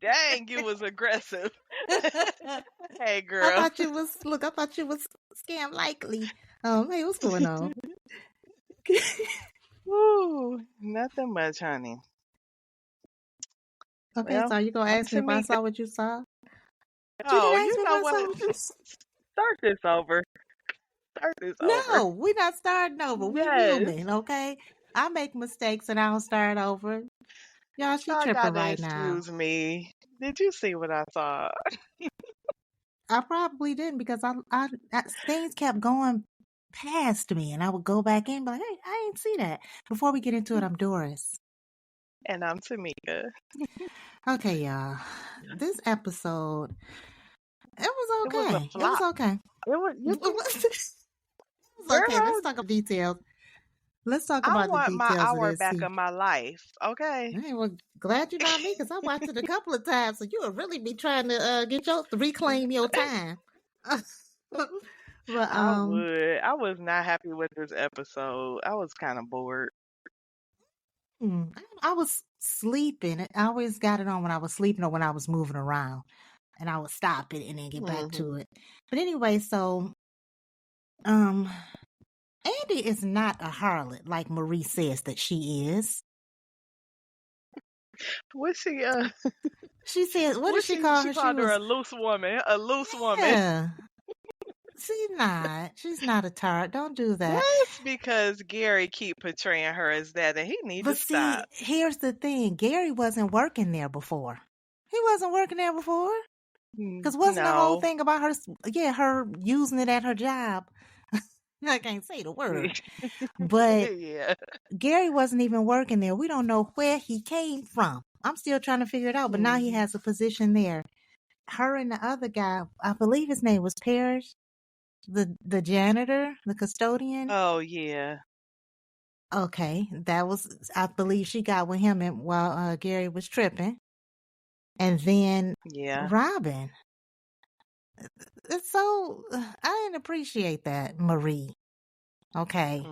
Dang, you was aggressive. Hey, I girl. thought you was scam likely. Hey, what's going on? Woo, nothing much, honey. Okay, Well, so are you gonna I'm ask me if I Tamika. saw what you saw? You Oh, didn't ask you me if know I saw what? what you saw. Start this over. Start this over. No, we're not starting over. We Yes. human, okay? I make mistakes and I'll start over. Y'all, she Y'all tripping gotta right now. excuse me. Did you see what I saw? I probably didn't because things kept going past me, and I would go back in, and be like, "Hey, I didn't see that." Before we get into it, I'm Doris. And I'm Tamika. Okay, y'all. This episode, it was It was a okay. It was flop. okay. It was, It was okay. girl, Let's talk about details. Let's talk I about the want my details of hour this. back of my life. Okay. Hey, well, glad you're not me because I watched it a couple of times, so you would really be trying to reclaim your time. But I would. I was not happy with this episode. I was kind of bored. I was sleeping. I always got it on when I was sleeping or when I was moving around, and I would stop it and then get back to it. But anyway, so Andi is not a harlot like Marie says that she is. What's she? She says, what did she call her? She called her a loose woman. A loose woman. Yeah. She's not a tart. Don't do that. That's because Gary keep portraying her as that, and he need to stop. Here's the thing: Gary wasn't working there before. He wasn't working there before. Because wasn't the whole thing about her? Yeah, her using it at her job. I can't say the word, but yeah. Gary wasn't even working there. We don't know where he came from. I'm still trying to figure it out. But now he has a position there. Her and the other guy, I believe his name was Parrish, the janitor, the custodian. Oh yeah. Okay, I believe she got with him while Gary was tripping. And then Robin. So I didn't appreciate that, Marie. Okay.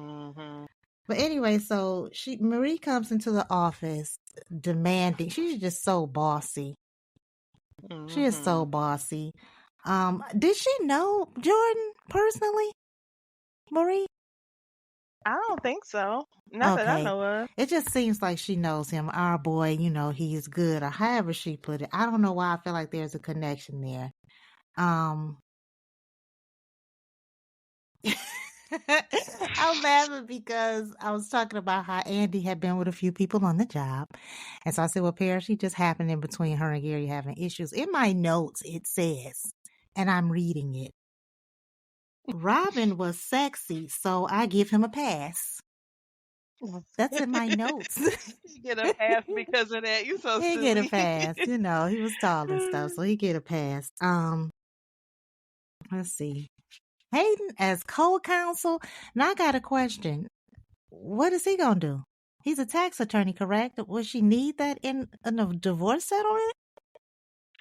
But anyway, so Marie comes into the office demanding. She's just so bossy. She is so bossy. Did she know Jordan personally, Marie? I don't think so. Not that I know of. It just seems like she knows him. Our boy, he's good, or however she put it. I don't know why I feel like there's a connection there. I'm laughing because I was talking about how Andi had been with a few people on the job. And so I said, well, Paris, she just happened in between her and Gary having issues. In my notes, it says, and I'm reading it, Robin was sexy, so I give him a pass. That's in my notes. You get a pass because of that. You so silly. He get a pass. He was tall and stuff, so he get a pass. Let's see. Hayden as co-counsel. Now I got a question. What is he gonna do? He's a tax attorney, correct? Would she need that in a divorce settlement?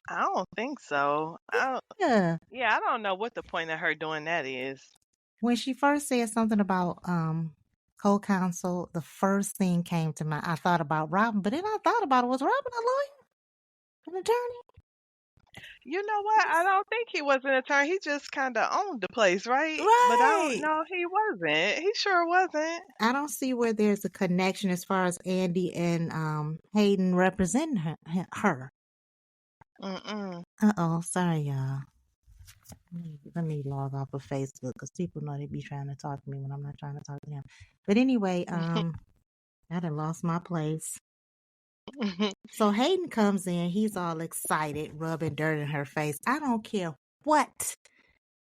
I don't think so. Yeah, I don't know what the point of her doing that is. When she first said something about co-counsel, the first thing came to mind. I thought about Robin, but then I thought about it. Was Robin a lawyer? An attorney? You know what? I don't think he was an attorney. He just kind of owned the place, right? Right. But I don't know. He wasn't. He sure wasn't. I don't see where there's a connection as far as Andi and Hayden representing her. Uh-oh. Sorry, y'all. Let me log off of Facebook because people know they be trying to talk to me when I'm not trying to talk to them. But anyway, I done lost my place. So Hayden comes in. He's all excited, rubbing dirt in her face. I don't care what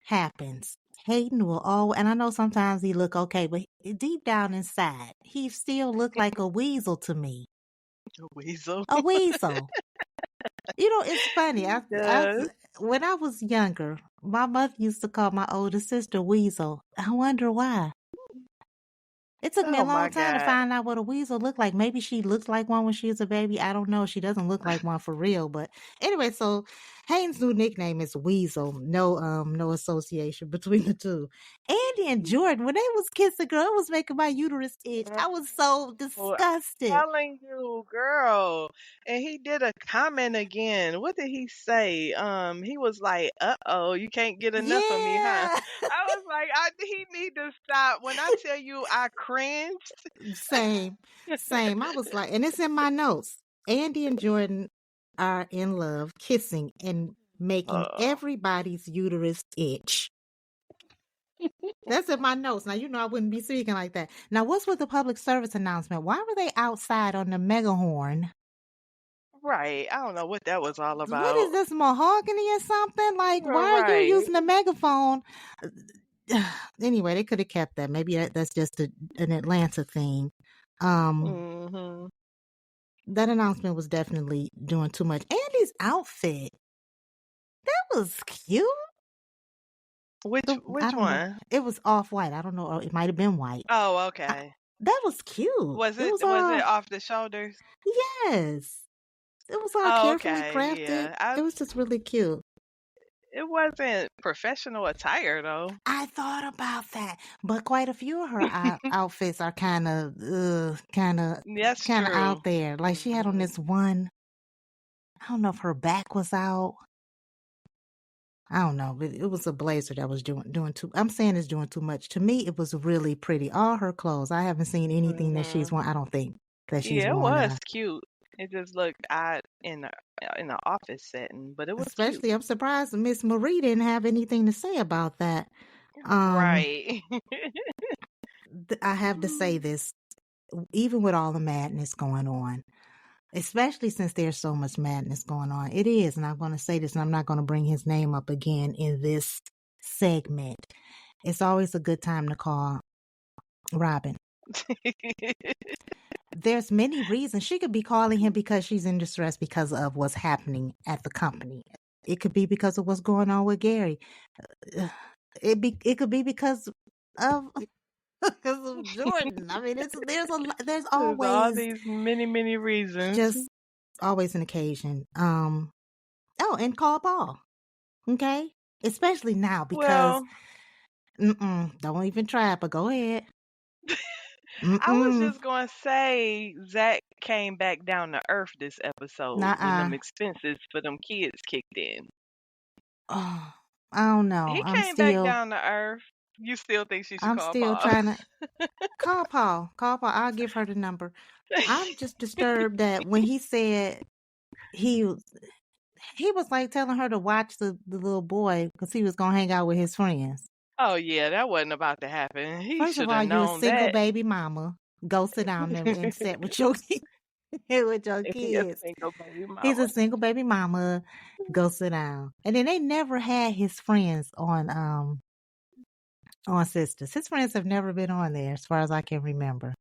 happens. Hayden will always, and I know sometimes he look okay, but deep down inside, he still looked like a weasel to me. A weasel? A weasel. It's funny. When I was younger, my mother used to call my older sister Weasel. I wonder why. It took me a long time to find out what a weasel looked like. Maybe she looked like one when she was a baby. I don't know. She doesn't look like one for real. But anyway, so Hayden's new nickname is Weasel. No association between the two. Andy and Jordan, when they was kissing, girl, it was making my uterus itch. I was so Well, disgusted. telling you, girl. And he did a comment again. What did he say? He was like, "Uh-oh, you can't get enough of me, huh?" Yeah. I was like, he need to stop. When I tell you I cringed. Same. Same. I was like, and it's in my notes. Andy and Jordan are in love, kissing and making Oh, everybody's uterus itch. That's in my notes. Now, you know I wouldn't be speaking like that. Now, what's with the public service announcement? Why were they outside on the megahorn? right. I don't know what that was all What is about. this, mahogany or something? Like, why are you Right. using a megaphone? Anyway, they could have kept that. Maybe that's just an Atlanta thing. Mhm. That announcement was definitely doing too much. Andy's outfit, that was cute. I Which don't know. one? It was off white. I don't know. Or it might have been white. Oh, I, okay. that was cute. Was It it was was it all, off the shoulders? yes. It was all Oh, carefully okay. crafted. Yeah. It was just really cute. It wasn't professional attire though. I thought about that, but quite a few of her outfits are kind of, That's kind of true. out there. Like she had on Mhm. this one. I don't know if her back was out. I don't know, but it was a blazer that was doing too. I'm saying it's doing too much. To me, it was really pretty. All her clothes. I haven't seen anything that she's Mhm. worn. I don't think that she's Yeah, it worn that. was cute. It just looked odd in the office setting, but it was cute. Especially, I'm surprised Miss Marie didn't have anything to say about that. Um, Right. I have to say this, even with all the madness going on, especially since there's so much madness going on. It is, and I'm going to say this, and I'm not going to bring his name up again in this segment. It's always a good time to call Robin. There's many reasons. She could be calling him because she's in distress because of what's happening at the company. It could be because of what's going on with Gary. It could be because of because of Jordan. I mean, there's There's all always these many reasons. just always an occasion. Oh, and call Paul. Okay, especially now because Well, don't even try it. But go ahead. I was Mm-mm. just gonna say Zach came back down to earth this episode when Nuh-uh. them expenses for them kids kicked in. Oh, I don't know. He came back down to earth. You still think she should I'm call still Paul? trying to call Paul. Call Paul. I'll give her the number. I'm just disturbed that when he said he was he was like telling her to watch the little boy because he was gonna hang out with his friends. Oh yeah, that wasn't about to happen. He First of should all, have you're a known single that. baby mama. Go sit down there and sit with your with your He a kids. single baby He's mama. a single baby mama. Go sit down. And then they never had his friends on Sistas. His friends have never been on there as far as I can remember.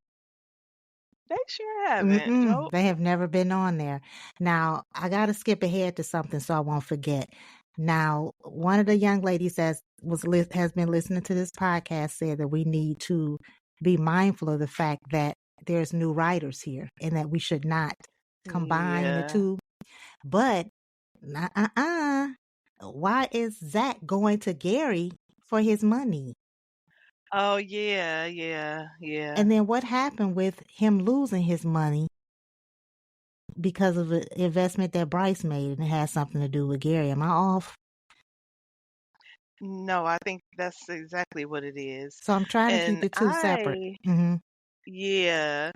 They sure haven't. Nope. They have never been on there. Now, I got to skip ahead to something so I won't forget. Now, one of the young ladies that has been listening to this podcast said that we need to be mindful of the fact that there's new writers here and that we should not combine the Yeah. two. But, why is Zach going to Gary for his money? Oh yeah. And then what happened with him losing his money because of an investment that Bryce made and it has something to do with Gary? Am I off? No, I think that's exactly what it is. So I'm trying to keep And the two separate. Mm-hmm. yeah.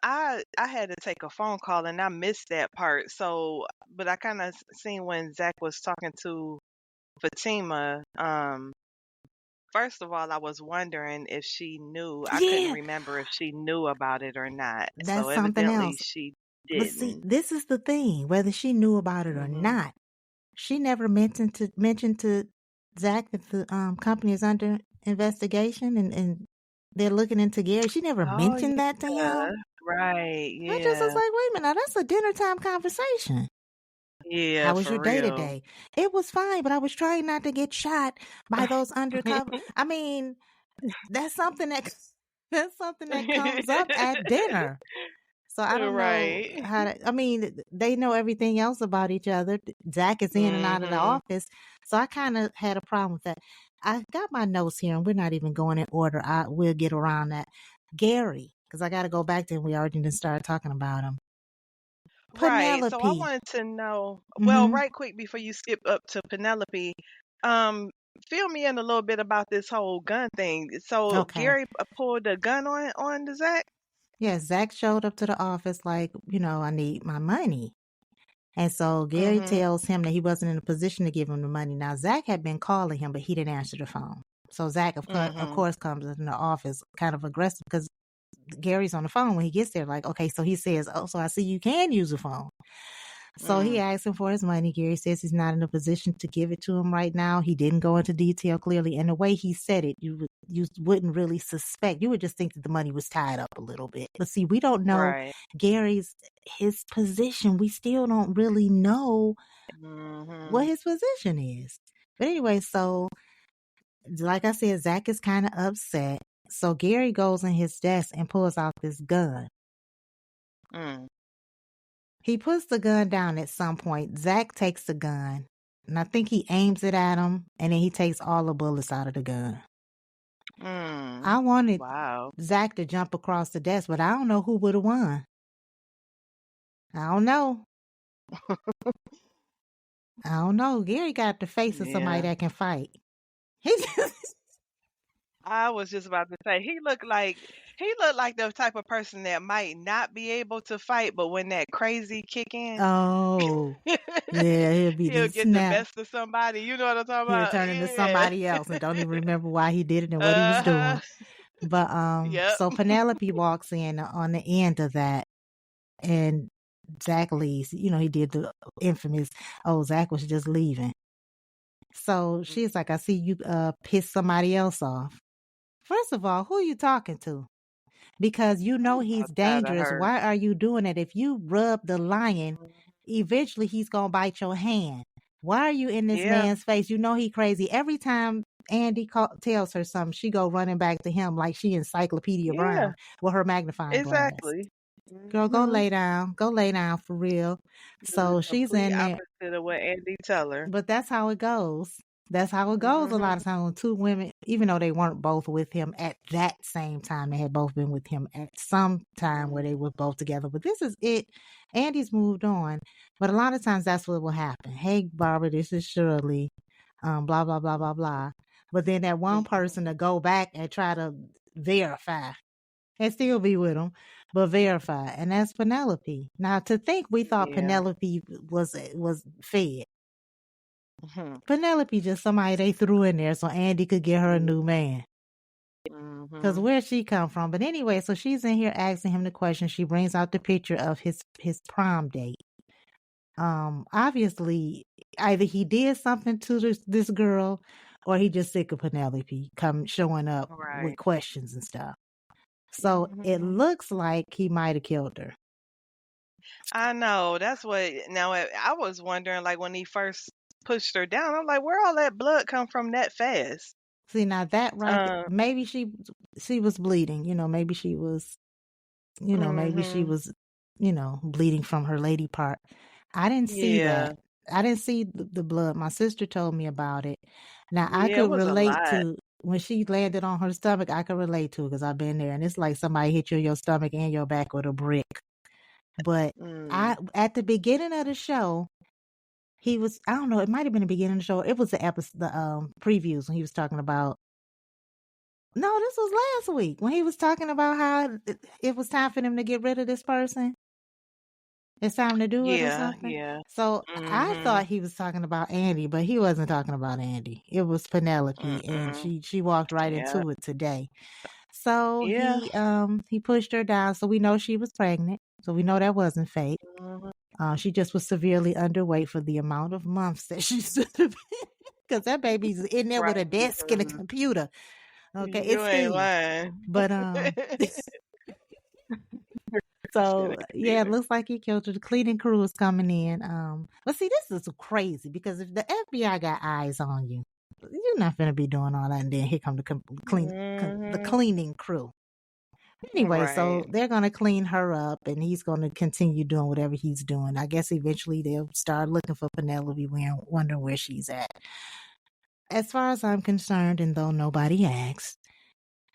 I had to take a phone call and I missed that part. So, but I kind of seen when Zach was talking to Fatima. First of all, I was wondering if she knew. I couldn't Yeah, remember if she knew about it or not. So that's something evidently else. she But see, didn't. this is the thing. Whether she knew about it or Hmm. not, she never mentioned to Zach that the company is under investigation and they're looking into Gary. She never Oh mentioned that to yeah, him. right. I just was Yeah, like, wait a minute, now that's a dinner time conversation. yeah, How was your for day real. today? It was fine, but I was trying not to get shot by those undercover. I mean, that's something that that's something that comes up at dinner. So I don't know Right. how to, I mean, they know everything else about each other. Zach is in and out of the Mhm. office. So I kind of had a problem with that. I got my notes here and we're not even going in order. We'll get around that. Gary, because I got to go back to him. We already didn't start talking about him. Right. So I Penelope. wanted to know, well, Mm-hmm. right quick before you skip up to Penelope, um, fill me in a little bit about this whole gun thing. So Okay. Gary pulled a gun on the Zach? Yeah, Zach showed up to the office like, I need my money. And so Gary Mhm. tells him that he wasn't in a position to give him the money. Now, Zach had been calling him, but he didn't answer the phone. So Zach, of Mhm. course, comes in the office kind of aggressive because Gary's on the phone when he gets there. Like, okay, so he says, oh, so I see you can use the phone. So he Mm. asks him for his money. Gary says he's not in a position to give it to him right now. He didn't go into detail clearly. And the way he said it, you wouldn't really suspect. You would just think that the money was tied up a little bit. But see, we don't know Right. his position. We still don't really know what Mhm. his position is. But anyway, so like I said, Zach is kind of upset. So Gary goes in his desk and pulls out this gun. Mm. He puts the gun down at some point. Zach takes the gun, and I think he aims it at him, and then he takes all the bullets out of the gun. Mm. I wanted Wow. Zach to jump across the desk, but I don't know who would have won. I don't know. I don't know. Gary got the face of somebody Yeah. that can fight. He just, I was just about to say he looked like the type of person that might not be able to fight, but when that crazy kick in, oh, yeah, he'll be he'll the get the snap. best of somebody. You know what I'm talking He'll about? turn into Yeah. somebody else and don't even remember why he did it and what he was Uh-huh. doing. But Yep. so Penelope walks in on the end of that, and Zach leaves. He did the infamous, oh, Zach was just leaving. So she's like, I see you piss somebody else off. First of all, who are you talking to? Because you know Ooh, he's outside of dangerous. her. Why are you doing it? If you rub the lion, eventually he's going to bite your hand. Why are you in this Yeah. man's face? You know he crazy. Every time Andi tells her something, she go running back to him like she Encyclopedia Yeah. Brown with her magnifying glass. Exactly. Girl, go Mhm. lay down. Go lay down for real. The So she's complete in there. opposite of what Andy tell her. But that's how it goes. That's how it goes a Mhm. lot of times when two women, even though they weren't both with him at that same time, they had both been with him at some time where they were both together. But this is it. Andy's moved on. But a lot of times that's what will happen. Hey, Barbara, this is Shirley. Blah, blah, blah, blah, blah. But then that one person to go back and try to verify and still be with him, but verify. And that's Penelope. Now, to think we thought Yeah. Penelope was fed. Mhm. Penelope just somebody they threw in there so Andi could get her a new man. Because Mhm. where'd she come from? But anyway, so she's in here asking him the question. She brings out the picture of his prom date. Obviously, either he did something to this girl, or he just sick of Penelope showing up with Right. questions and stuff. So it Mhm. looks like he might have killed her. I know. That's what. Now I was wondering, like when he first pushed her down, I'm like, where all that blood come from that fast? See, now that right, Uh. maybe she was bleeding. Maybe she was maybe she Mhm. was, bleeding from her lady part. I didn't see Yeah. that. I didn't see the blood. My sister told me about it. Now I Yeah. It could was a relate lot. to when she landed on her stomach. I could relate to it because I've been there, and it's like somebody hit you in your stomach and your back with a brick. But Mm. at the beginning of the show, he was. I don't know. It might have been the beginning of the show. It was the episode, the previews when he was talking about. No, this was last week when he was talking about how it was time for them to get rid of this person. It's time to do it or Yeah. something. Yeah. So I Mhm. thought he was talking about Andi, but he wasn't talking about Andi. It was Penelope, and Mm-mm. she walked right Yeah. into it today. So Yeah. he pushed her down. So we know she was pregnant. So we know that wasn't fake. Mhm. She just was severely underweight for the amount of months that she stood because that baby's in there with Right. a desk and a Mhm. computer. Okay, it's You ain't Steve. lying. But Shit, so yeah, it Steven. looks like he killed her. The cleaning crew is coming in. But see, this is crazy because if the FBI got eyes on you, you're not gonna be doing all that. And then here come the Mhm. cleaning crew. Anyway, Right. so they're going to clean her up and he's going to continue doing whatever he's doing. I guess eventually they'll start looking for Penelope, wondering where she's at. As far as I'm concerned, and though nobody asked,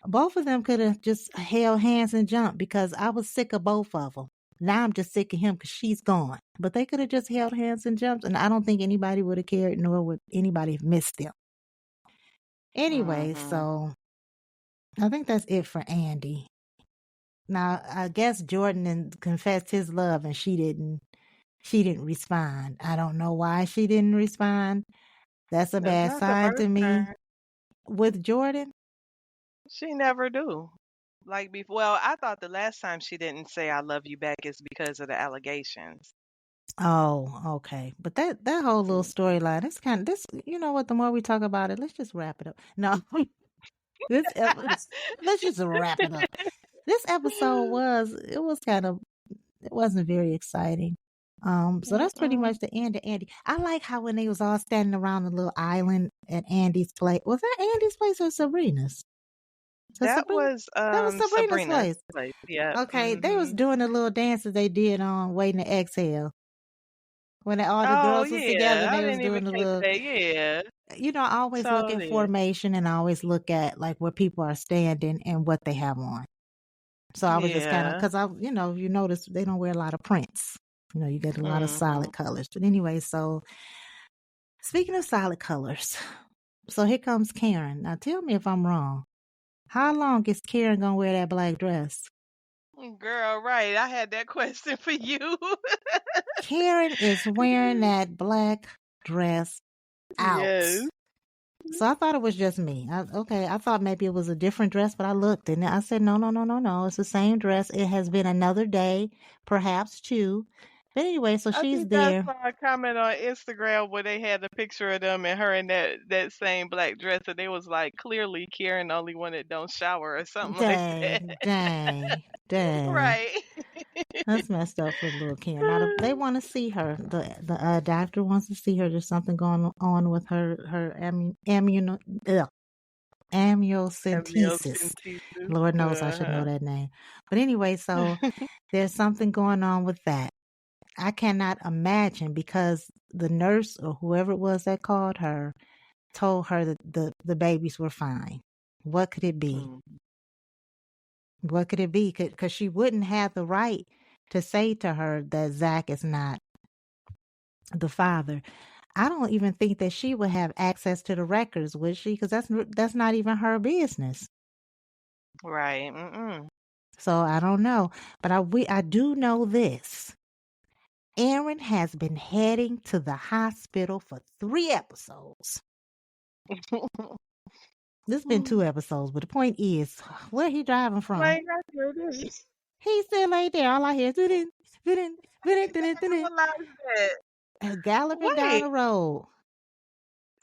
both of them could have just held hands and jumped because I was sick of both of them. Now I'm just sick of him because she's gone. But they could have just held hands and jumped, and I don't think anybody would have cared, nor would anybody have missed them. Anyway, Mm-hmm. so I think that's it for Andi. Now I guess Jordan confessed his love, and she didn't. She didn't respond. I don't know why she didn't respond. That's a That's bad not the sign first to me. time. With Jordan, She never do. Like before, well, I thought the last time she didn't say "I love you" back is because of the allegations. oh, okay. But that whole little Mm. storyline, it's kind of this. You know what? The more we talk about it, let's just wrap it up. No, this let's just wrap it up. This episode was kind of, it wasn't very exciting. So that's pretty Mm-mm. much the end of Andi. I like how when they was all standing around the little island at Andy's place. Was that Andy's place or Sabrina's? So That Sabrina, was that was Sabrina's Sabrina's place. place. Yep. Okay, they was Mhm. doing the little dances they did on Waiting to Exhale. When all the Oh girls was together yeah, and I they was didn't even doing the catch little, that. Yeah, I always look at totally. formation and I always look at like where people are standing and what they have on. So I was just kind of, Yeah. because you notice they don't wear a lot of prints. You get a lot of Mhm. solid colors. But anyway, so speaking of solid colors, so here comes Karen. Now tell me if I'm wrong. How long is Karen gonna wear that black dress? Girl, right. I had that question for you. Karen is wearing that black dress out. Yes. So I thought it was just me. I thought maybe it was a different dress, but I looked and I said, no, no, no, no, no. It's the same dress. It has been another day, perhaps two. But anyway, so I she's think I there. saw a comment on Instagram where they had a picture of them and her in that same black dress, and they was like, clearly Karen only one that don't shower or something like that. Dang, dang, dang. Right. That's messed up for little Karen. Now they want to see her. The doctor wants to see her. There's something going on with her amniocentesis. Amniocentesis. Lord knows I should know Uh-huh. that name. But anyway, so there's something going on with that. I cannot imagine because the nurse or whoever it was that called her told her that the babies were fine. What could it be? Mm. What could it be? Because she wouldn't have the right to say to her that Zach is not the father. I don't even think that she would have access to the records, would she? Because that's not even her business. Right. Mm-mm. So I don't know, but I do know this. Aaron has been heading to the hospital for 3 episodes. This has been 2 episodes, but the point is, where he driving from? Like, I hear this. He still ain't there. All I hear is I realized that. galloping down Wait. the road.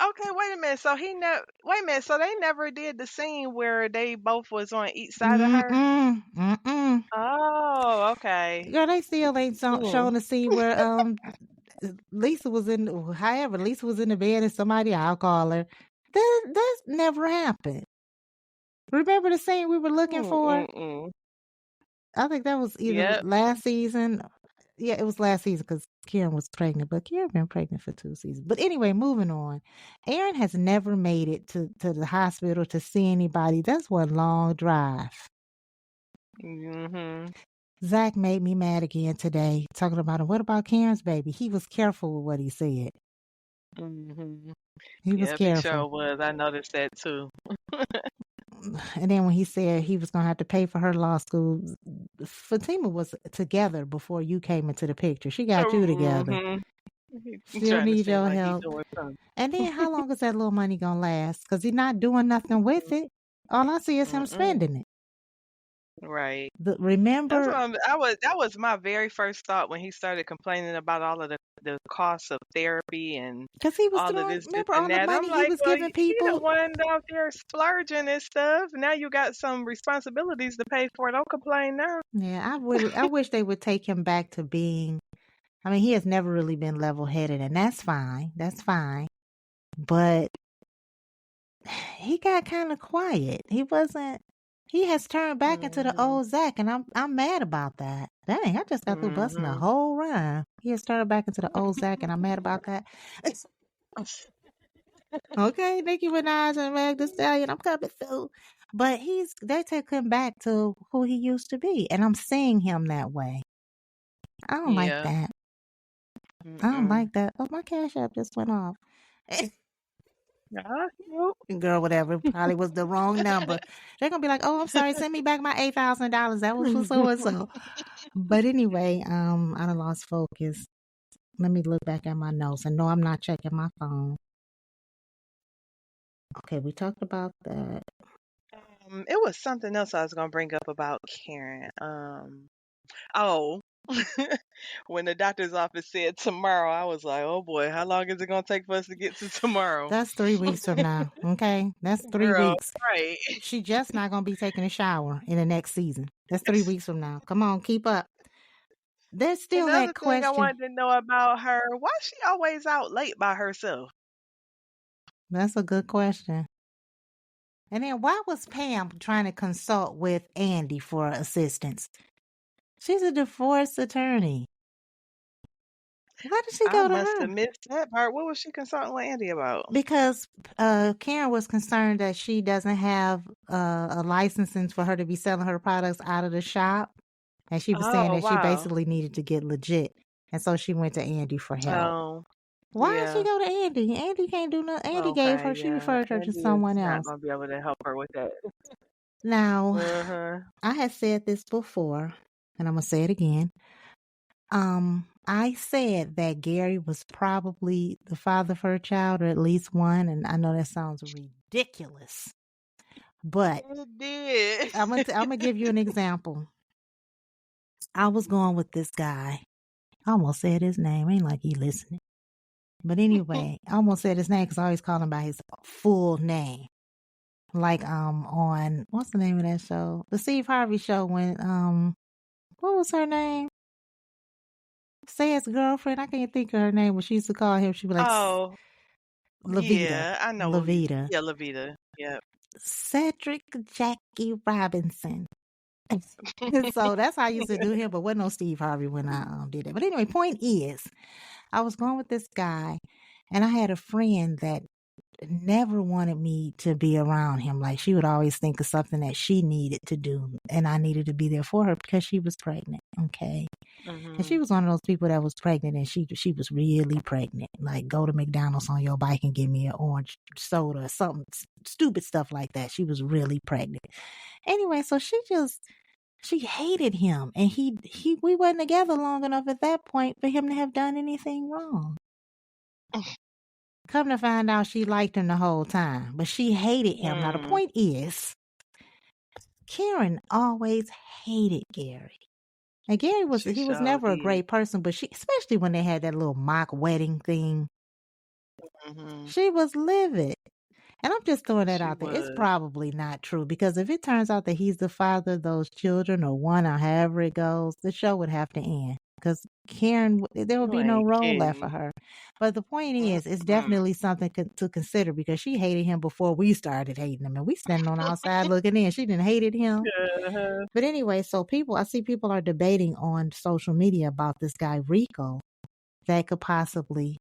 Okay, wait a minute. So he never. Wait a minute. So they never did the scene where they both was on each side of her. Mm-mm, mm-mm. Oh, okay. Girl, they still ain't Hmm. showing the scene where Lisa was however, Lisa was in the bed and somebody, I'll call her. That never happened. Remember the scene we were looking for? Mm-mm. I think that was either Yep. last season. Yeah, it was last season because Karen was pregnant, but Karen been pregnant for 2 seasons. But anyway, moving on. Aaron has never made it to the hospital to see anybody. That's one long drive. Mm-hmm. Zach made me mad again today, talking about him. What about Karen's baby? He was careful with what he said. Mm-hmm. He was Yep, he careful. sure was. I noticed that too. And then when he said he was going to have to pay for her law school, Fatima was together before you came into the picture. She got you together. Mm-hmm. He She don't trying to need seem your like he help. doing something. And then how long is that little money going to last? Because he's not doing nothing with it. All I see is him Mm-mm. spending it. Right. That's what Remember, I was. That was my very first thought when he started complaining about all of the costs of therapy and because he was all of doing, this remember all and the that. I'm money he like, was well, giving he the people? one out there splurging and stuff. Now you got some responsibilities to pay for. Don't complain now. Yeah, I wish they would take him back to being, I mean, he has never really been level headed, and that's fine. That's fine. But he got kind of quiet. He He has turned back into the Mhm. old Zach, and I'm mad about that. Dang, I just got through busting a Mhm. whole rhyme. He has turned back into the old Zach, and I'm mad about that. Okay, Nicki Minaj and Meg Thee Stallion, I'm coming through. But they take him back to who he used to be, and I'm seeing him that way. I don't like Yeah. that. I don't Mm-mm. like that. Oh, my Cash App just went off. Ah, nope. Girl, whatever. Probably was the wrong number. They're gonna be like, "Oh, I'm sorry. Send me back my $8,000. That was for so and so." But anyway, I done lost focus. Let me look back at my notes. And no, I'm not checking my phone. Okay, we talked about that. It was something else I was gonna bring up about Karen. Oh, when the doctor's office said tomorrow, I was like, oh boy, how long is it gonna take for us to get to tomorrow? That's 3 weeks from now. Okay, that's three Girl, weeks. right. She just not gonna be taking a shower in the next season. That's 3 weeks from now. Come on, keep up. There's And still the other that thing I question. wanted to know about her, why is she always out late by herself? That's a good question. And then why was Pam trying to consult with Andi for assistance? She's a divorce attorney. Why did she I go to must her? have missed that part. What was she consulting with Andy about? Because Karen was concerned that she doesn't have a licensing for her to be selling her products out of the shop. And she was saying Oh, that she wow. basically needed to get legit. And so she went to Andi for help. Oh, Why did she yeah. go to Andi? Andi can't do nothing. Andi gave Okay, her, she yeah. referred her to Andy is someone not else. gonna be able to help her with that. Now, Uh-huh. I had said this before, and I'm going to say it again. I said that Gary was probably the father of her child, or at least one, and I know that sounds ridiculous, but It did. I'm gonna give you an example. I was going with this guy. I almost said his name. Ain't like he listening, but anyway, I almost said his name because I always call him by his full name. Like on what's the name of that show? The Steve Harvey show. When what was her name? Say his girlfriend. I can't think of her name. When she used to call him, she'd be like Oh, Lavita. yeah, I know. Lavita. Yeah, Lavita. Yeah. Cedric Jackie Robinson. So that's how I used to do him, but wasn't no Steve Harvey when I did it. But anyway, point is, I was going with this guy, and I had a friend that never wanted me to be around him. Like she would always think of something that she needed to do, and I needed to be there for her because she was pregnant. Okay. And she Mhm. was one of those people that was pregnant, and she was really pregnant. Like go to McDonald's on your bike and give me an orange soda or something stupid stuff like that. She was really pregnant. Anyway, so she hated him, and we wasn't together long enough at that point for him to have done anything wrong. Come to find out, she liked him the whole time, but she hated him. Now the Mm. point is, Karen always hated Gary. And Gary She he was sure never a did. great person, but especially when they had that little mock wedding thing, Mhm. she was livid. And I'm just throwing that She out there. It's was. probably not true because if it turns out that he's the father of those children or one or however it goes, the show would have to end because Karen, there would You be no ain't role left for kidding. her. But the point is, it's Mm-mm. definitely something to consider because she hated him before we started hating him. And we standing on the outside looking in. She didn't hated him. Uh-huh. But anyway, so I see people are debating on social media about this guy, Rico, that could possibly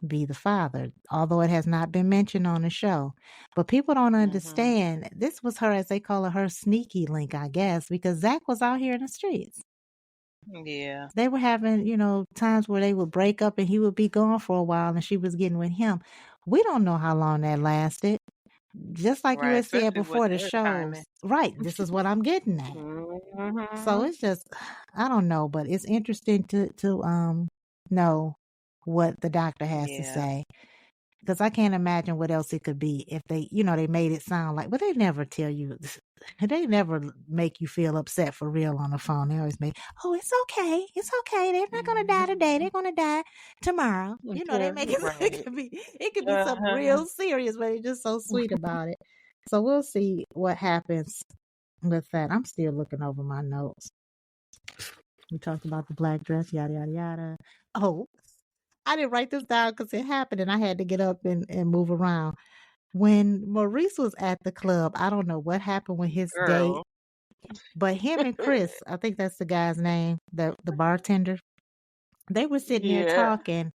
be the father, although it has not been mentioned on the show. But people don't Mhm. understand. This was her, as they call her sneaky link, I guess, because Zach was out here in the streets. Yeah. They were having, times where they would break up and he would be gone for a while and she was getting with him. We don't know how long that lasted. Just like you Right. had said Especially with before, the their shows. timing. Right. This is what I'm getting at. So Mhm. it's just, I don't know, but it's interesting to know what the doctor has to Yeah. say. Because I can't imagine what else it could be if they made it sound like, but they never tell you, they never make you feel upset for real on the phone. They always make, oh, it's okay. It's okay. They're not going to die today. They're going to die tomorrow. They Okay. make it, Right. it could be something Uh-huh. real serious, but they're just so sweet about it. So we'll see what happens with that. I'm still looking over my notes. We talked about the black dress, yada, yada, yada. Oh, I didn't write this down because it happened and I had to get up and move around. When Maurice was at the club, I don't know what happened with his date, Girl. but him and Chris, I think that's the guy's name, the bartender, they were sitting there Yeah. talking.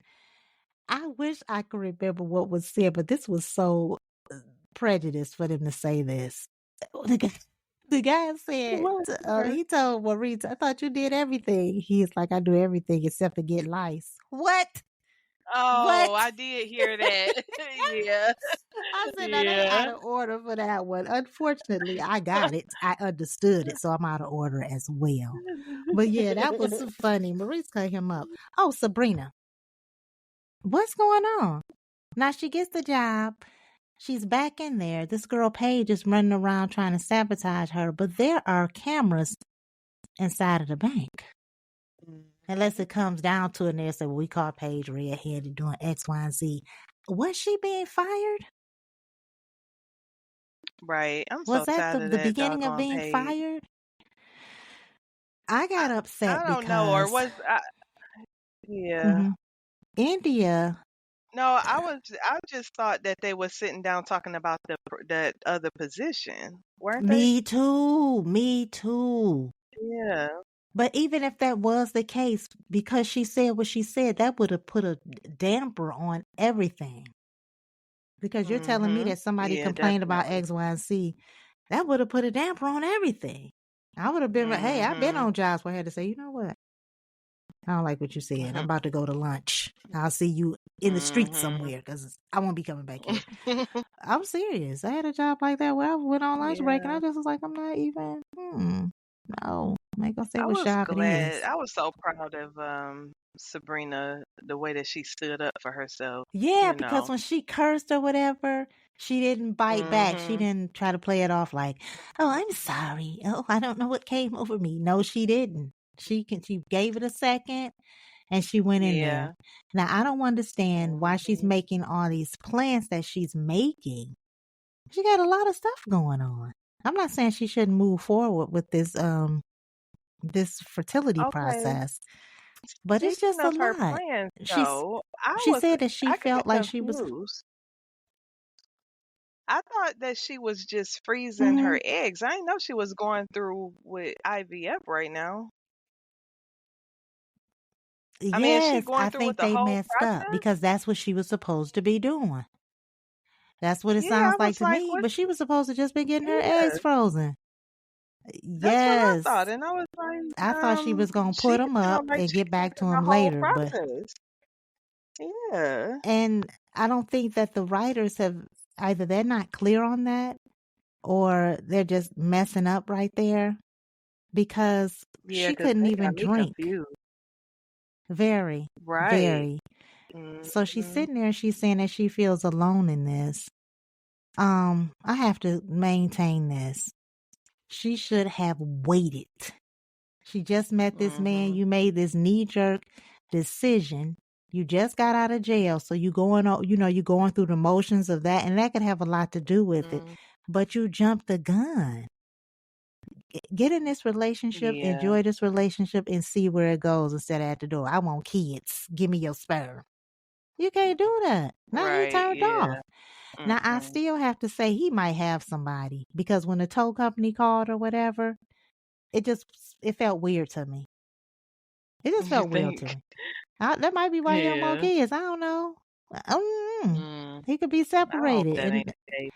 I wish I could remember what was said, but this was so prejudiced for them to say this. The guy, the guy said, What? he told Maurice, I thought you did everything. He's like, I do everything except to get lice. What? Oh, What? I did hear that. Yeah. I said, now they Yeah. out of order for that one. Unfortunately, I got it. I understood it, so I'm out of order as well. But yeah, that was funny. Maurice cut him up. Oh, Sabrina, what's going on? Now she gets the job. She's back in there. This girl Paige is running around trying to sabotage her, but there are cameras inside of the bank. Unless it comes down to it and they say, well, we caught Paige red-handed doing X, Y, and Z. Was she being fired? Right. I'm Was so that tired of the that beginning of doggone being page. fired? I got I upset don't know, or because was I? Yeah. mhm, India, No, I just thought that they were sitting down talking about that other position, weren't they? me too, me too. Yeah. But even if that was the case, because she said what she said, that would have put a damper on everything. Because you're telling me that somebody Yeah, complained about definitely. X, Y, and Z, that would have put a damper on everything. I would have been like, hey, I've been on jobs where I had to say, you know what? I don't like what you said. I'm about to go to lunch. I'll see you in the street somewhere because I won't be coming back here. I'm serious. I had a job like that where I went on lunch break and Yeah. I just was like, I'm not even, no. I ain't gonna say I what was job it glad. is. I was so proud of Sabrina, the way that she stood up for herself, Yeah, you because know. when she cursed or whatever, she didn't bite back. She Mhm. didn't try to play it off like, "Oh, I'm sorry. Oh, I don't know what came over me." No, she didn't. She gave it a second and she went in there. Yeah. Now, I don't understand why she's Mhm. making all these plans that she's making. She got a lot of stuff going on. I'm not saying she shouldn't move forward with this fertility Okay. process, but it's Speaking just a of her lot. plans, She's though, she said that she I got felt like she was confused. I thought that she was just freezing mhm. her eggs. I didn't know she was going through with IVF right now. I mean, is she Yes, going I through with think the they whole messed up process? because that's what she was supposed to be doing. That's what it Yeah, I sounds like was to like, me, what? but she was supposed to just be getting her eggs Yeah, frozen. that's what I Yes. thought. And I was I like, thought she was going to she put them up sounded like and she get went back to through the him whole later, but process. Yeah. and I don't think that the writers have either they're not clear on that or they're just messing up right there because Yeah, she 'cause couldn't they even got me drink. confused. Very, Right. very. So she's Mhm. sitting there and she's saying that she feels alone in this. I have to maintain this. She should have waited. She just met this man. Mhm. You made this knee-jerk decision. You just got out of jail, so you going on, you going through the motions of that, and that could have a lot to do with it. Mhm. But you jumped the gun. Get in this relationship, Yeah. enjoy this relationship, and see where it goes instead of at the door. I want kids. Give me your sperm. You can't do that. Now he Right. turned off. Yeah. Now I Mhm. still have to say he might have somebody because when the tow company called or whatever, it just it felt weird to me. It just You felt weird to think? me. That might be why he don't want Yeah. kids. I don't know. Mm. He could be I hope separated, that ain't and the case.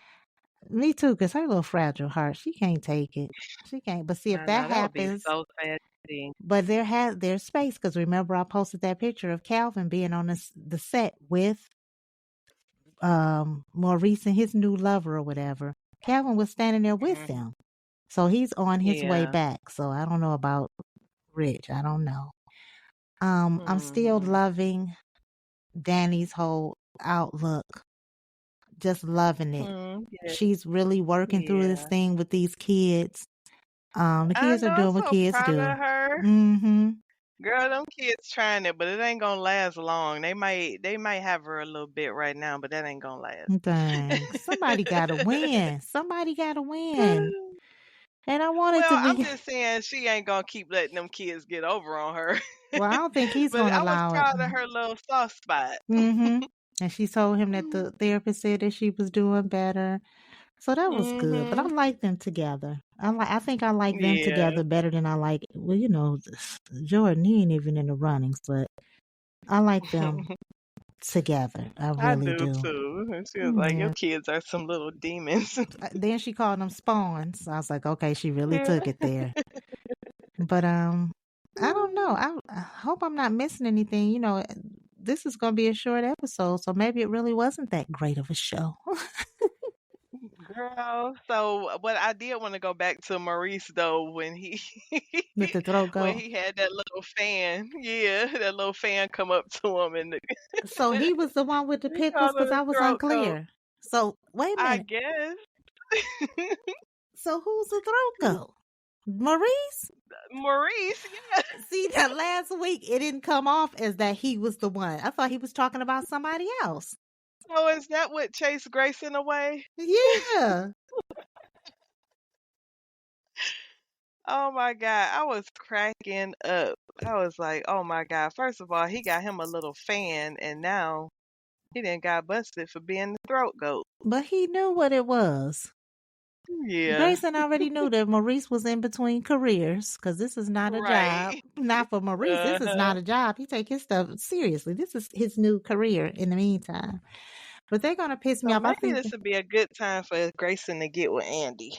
me too, because her little fragile heart, she can't take it. She can't. But see, if I that know that would be happens, so sad to see. but there's space because remember I posted that picture of Calvin being on the set with Maurice and his new lover or whatever. Calvin was standing there with Mhm. them. So he's on his way Yeah. back. So I don't know about Rich. I don't know. I'm still Mhm. loving Dani's whole outlook. Just loving it. Yeah. She's really working through this Yeah. thing with these kids. The I kids are know. I'm doing what so kids proud do. of her. Mm-hmm. Girl, them kids trying it, but it ain't gonna last long. They might have her a little bit right now, but that ain't gonna last. Thanks. Somebody gotta win. Somebody gotta win. And I want it to Well, I'm be just saying she ain't gonna keep letting them kids get over on her. well, I don't think he's But gonna I was allow it. proud of her little soft spot. Mm-hmm. And she told him that the therapist said that she was doing better. So that was good. But I Mm-hmm. like them together. I think I like them Yeah, together better than I like, well, Jordan, he ain't even in the runnings, but I like them together. I I really do do. too. And she was like, "Your Yeah. kids are some little demons." Then she called them spawns. I was like, okay, she really Yeah. took it there. But I don't know. I hope I'm not missing anything. This is going to be a short episode, so maybe it really wasn't that great of a show. Girl, so what I did want to go back to Maurice though when he With the throat when go. he had that little fan, yeah, that little fan come up to him and So he was the one with the he pickles called because it a I was throat coat. unclear. So wait a I minute. guess So who's the throat go? Maurice? Maurice, yeah. See, that last week it didn't come off as that he was the one. I thought he was talking about somebody else. So is that what chased Grayson away? Yeah. Oh my God, I was cracking up. I was like, oh my God. First of all, he got him a little fan, and now he done got busted for being the throat goat. But he knew what it was. Yeah, Grayson already knew that Maurice was in between careers because this is not a job. right. Not for Maurice. This is Uh-huh. not a job. He take his stuff seriously. This is his new career in the meantime. But they're going to piss me So off. I maybe think, this would be a good time for Grayson to get with Andy.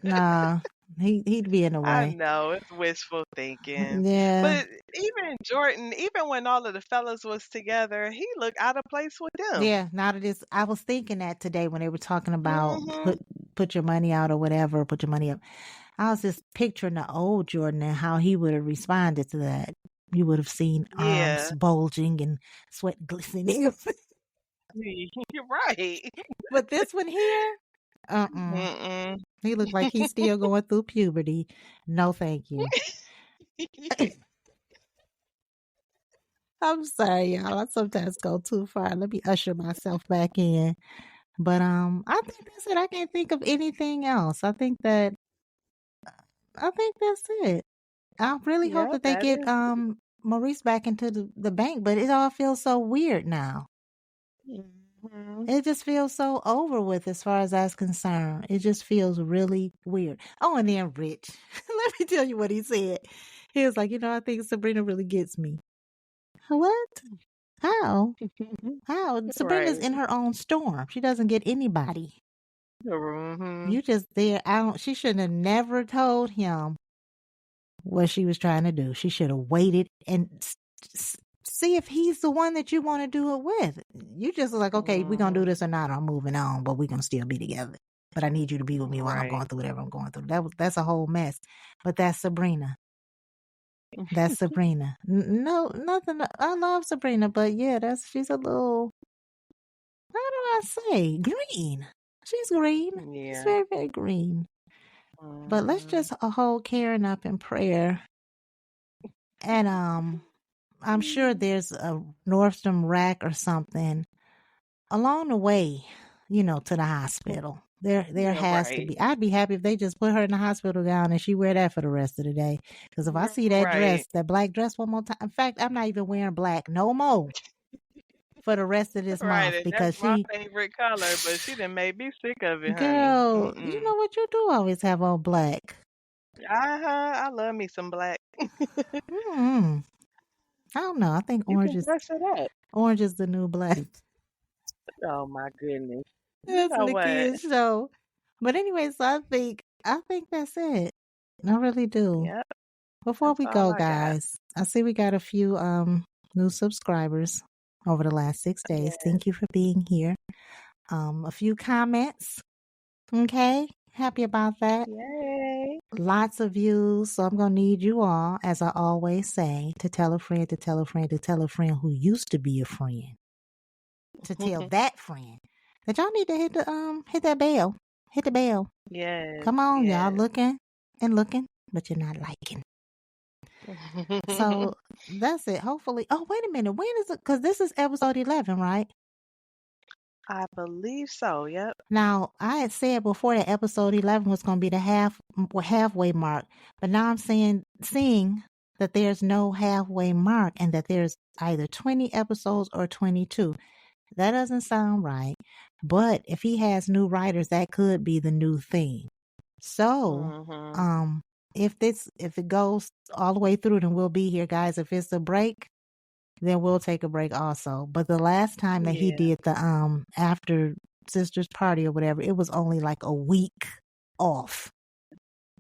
nah, he'd be in the I way. know it's wishful thinking, Yeah. but even Jordan, even when all of the fellas was together, he looked out of place with them. Yeah, now that it's, I was thinking that today when they were talking about Mhm. put your money out or whatever, put your money up. I was just picturing the old Jordan and how he would have responded to that. You would have seen arms Yeah, bulging and sweat glistening. you're right. But this one here, uh-uh. Mm-mm. He looked like he's still going through puberty. No, thank you. I'm sorry, y'all. I sometimes go too far. Let me usher myself back in. But I think that's it. I can't think of anything else. I think that's it. I really hope Yep, that they that get is. Maurice back into the bank, but it all feels so weird now. Mhm. It just feels so over with as far as that's concerned. It just feels really weird. Oh, and then Rich. Let me tell you what he said. He was like, I think Sabrina really gets me. What? How? How? Sabrina's Right. in her own storm. She doesn't get anybody. Mhm. You just there. She shouldn't have never told him what she was trying to do. She should have waited and see if he's the one that you want to do it with. You just like, okay, we're going to do Mhm. this or not. I'm moving on, but we're going to still be together. But I need you to be with me while I'm Right. going through whatever I'm going through. That's a whole mess. But that's Sabrina. That's Sabrina. No, nothing. I love Sabrina, but yeah, she's a little, how do I say, green. She's green. She's Yeah. very, very green. But let's Mhm. just hold Karen up in prayer. And I'm sure there's a Nordstrom rack or something along the way, to the hospital. There Yeah, has to right. be. I'd be happy if they just put her in the hospital gown and she wear that for the rest of the day. Because if I see that Right. dress, that black dress one more time, in fact, I'm not even wearing black no more for the rest of this Right. month And that's because my favorite color, but she done made me sick of it, honey. girl, you Mm-mm. know what you do always have on black. I love me some black. Mm, I don't know. I think You can dress it up. orange is the new black. Oh my goodness. You That's know the what? kids show. But anyways, I think that's it. I really do. Yep, Before that's we all go, I got. guys, I see we got a few new subscribers over the last 6 days. Yeah. Thank you for being here. A few comments. Okay. Happy about that. Yay. Lots of views. So I'm gonna need you all, as I always say, to tell a friend, to tell a friend, to tell a friend who used to be a friend, to tell that friend that y'all need to hit that bell. Hit the bell. Yes, Come on, y'all yes. looking and looking, but you're not liking. So that's it. Hopefully. Oh, wait a minute. When is it? Because this is episode 11, right? I believe so. Yep. Now, I had said before that episode 11 was going to be the halfway mark, but now I'm seeing that there's no halfway mark and that there's either 20 episodes or 22. That doesn't sound right. But if he has new writers, that could be the new theme. So, Mm-hmm. if it goes all the way through, then we'll be here, guys. If it's a break, then we'll take a break also. But the last time that he Yeah. did the after sisters party or whatever, it was only like a week off.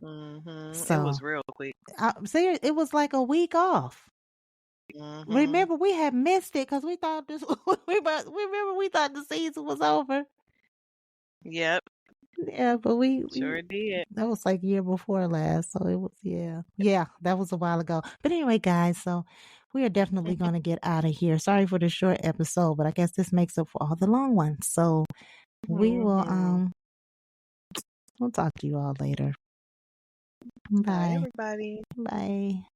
Mm-hmm. It So was real quick. see, it was like a week off. Mm-hmm. Remember, we had missed it because we thought we thought the season was over. Yep. Yeah, but we Sure did. that was like year before last, so it was yeah, that was a while ago. But anyway, guys, so we are definitely gonna get out of here. Sorry for the short episode, but I guess this makes up for all the long ones. So we will Mm-hmm. we'll talk to you all later. Bye, Bye. everybody. Bye.